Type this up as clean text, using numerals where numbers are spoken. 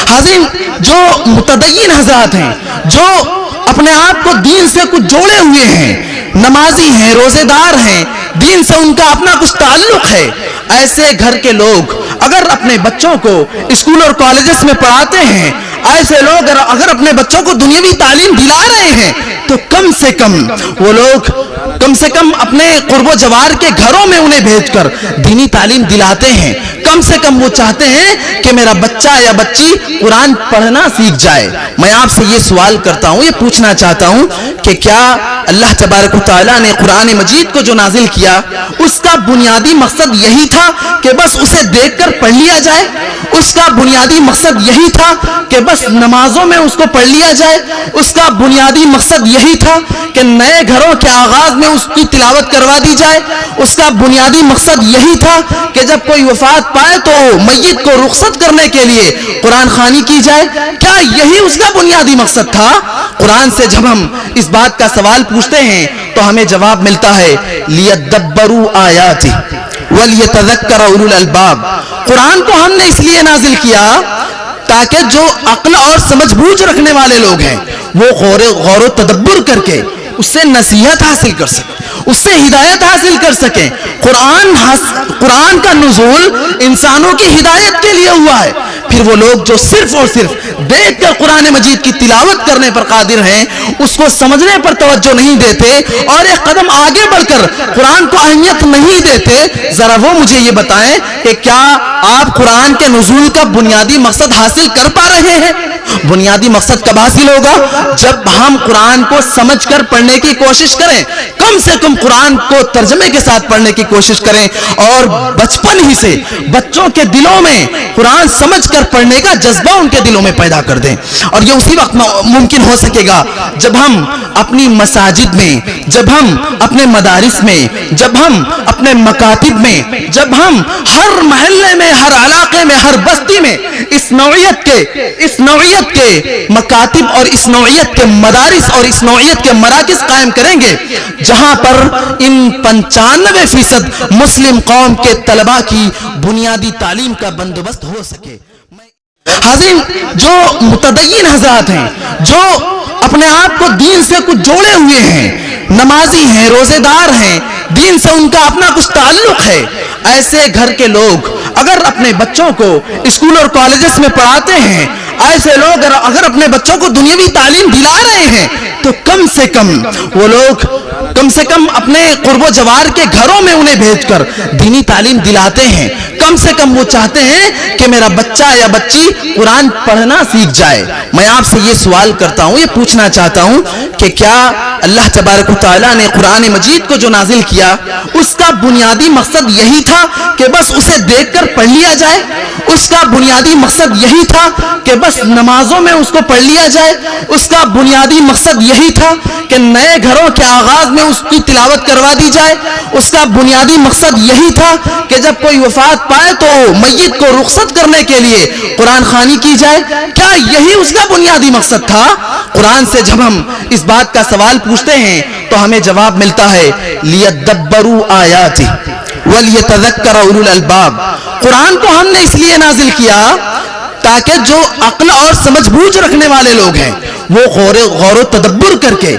हाज़िन, जो मुतदय्यिन हज़रात हैं, जो अपने आप को दीन से कुछ जोड़े हुए हैं, नमाजी हैं, रोजेदार हैं, दीन से उनका अपना कुछ ताल्लुक है, ऐसे घर के लोग अगर अपने बच्चों को स्कूल और कॉलेजेस में पढ़ाते हैं, ऐसे लोग अगर अपने बच्चों को दुनियावी तालीम दिला रहे हैं, तो कम से कम वो लोग कम से कम अपने कुर्बो जवार के घरों में उन्हें भेजकर दीनी तालीम दिलाते हैं। कम से कम वो चाहते हैं कि मेरा बच्चा या बच्ची कुरान पढ़ना सीख जाए। मैं आपसे ये सवाल करता हूँ, ये पूछना चाहता हूँ कि क्या अल्लाह तबारक व तआला ने कुरान मजीद को जो नाजिल किया, उसका बुनियादी मकसद यही था कि बस उसे देखकर पढ़ लिया जाए? उसका बुनियादी मकसद यही था कि बस नमाजों में उसको पढ़ लिया जाए? उसका बुनियादी मकसद यही था कि नए घरों के आगाज में उसकी तिलावत करवा दी जाए? उसका बुनियादी मकसद यही था कि जब कोई वफात पाए तो मय्यत को रुखसत करने के लिए कुरान खानी की जाए? क्या यही उसका बुनियादी मकसद था? कुरान से जब हम इस बात का सवाल पूछते हैं तो हमें जवाब मिलता है, लियद्दब्बरू आयाति वलियतज़क्कर उलुल अलबाब। कुरान को हमने इसलिए नाजिल किया ताकि जो अक्ल और समझबूझ रखने वाले लोग हैं वो गौर व तदब्बुर करके उससे नसीहत हासिल कर सके, उससे हिदायत हासिल कर सके। कुरान का नुज़ूल इंसानों की हिदायत के लिए हुआ है। फिर वो लोग जो सिर्फ और सिर्फ देखकर कुरान मजीद की तिलावत करने पर कादिर हैं, उसको समझने पर तवज्जो नहीं देते और एक कदम आगे बढ़कर कुरान को अहमियत नहीं देते, जरा वो मुझे ये बताएं कि क्या आप कुरान के नुज़ूल का बुनियादी मकसद हासिल कर पा रहे हैं? बुनियादी मकसद कब हासिल होगा? जब हम कुरान को समझकर पढ़ने की कोशिश करें, कम से कम कुरान को तर्जमे के साथ पढ़ने की कोशिश करें और बचपन ही से बच्चों के दिलों में कुरान समझकर पढ़ने का जज्बा उनके दिलों में पैदा कर दें। और ये उसी वक्त मुमकिन हो सकेगा जब हम अपनी मसाजिद में, जब हम अपने मदारिस में, जब हम अपने मकातिब में, जब हम हर महल्ले में, हर इलाके में, हर बस्ती में इस नौइयत के मकातिब और इस नौइयत के मदारिस और इस नौइयत के मराकिज कायम करेंगे, जहां पर इन 95% मुस्लिम कौम के तलबा की बुनियादी तालीम का बंदोबस्त हो सके। हाज़िन, जो मुतदय्यिन हज़रात हैं, जो अपने आप को दीन से कुछ जोड़े हुए हैं, नमाजी हैं, रोजेदार हैं, दीन से उनका अपना कुछ ताल्लुक है, ऐसे घर के लोग अगर अपने बच्चों को स्कूल और कॉलेजेस में पढ़ाते हैं, ऐसे लोग अगर अपने बच्चों को दुनियावी तालीम दिला रहे हैं, तो कम से कम वो लोग कम से कम अपने कुर्बो जवार के घरों में उन्हें भेजकर दीनी तालीम दिलाते हैं। कम से कम वो चाहते हैं कि मेरा बच्चा या बच्ची कुरान पढ़ना सीख जाए। मैं आपसे ये सवाल करता हूँ, ये पूछना चाहता हूँ कि क्या अल्लाह तबारक व तआला ने कुरान मजीद को जो नाजिल किया, उसका बुनियादी मकसद यही था कि बस उसे देखकर पढ़ लिया जाए? उसका बुनियादी मकसद यही था कि बस नमाजों में उसको पढ़ लिया जाए? उसका बुनियादी मकसद यही था कि नए घरों के आगाज में उसकी तिलावत करवा दी जाए? उसका बुनियादी मकसद यही था कि जब कोई वफात पाए तो मय्यत को रुखसत करने के लिए कुरान खानी की जाए? क्या यही उसका बुनियादी मकसद था? कुरान से जब हम इस बात का सवाल पूछते हैं तो हमें जवाब मिलता है, लियद्दब्बरू आयाति वलियतज़क्कर उलुल अलबाब। कुरान को हमने इसलिए नाजिल किया ताकि जो अक्ल और समझबूझ रखने वाले लोग हैं वो गौर व तदब्बुर करके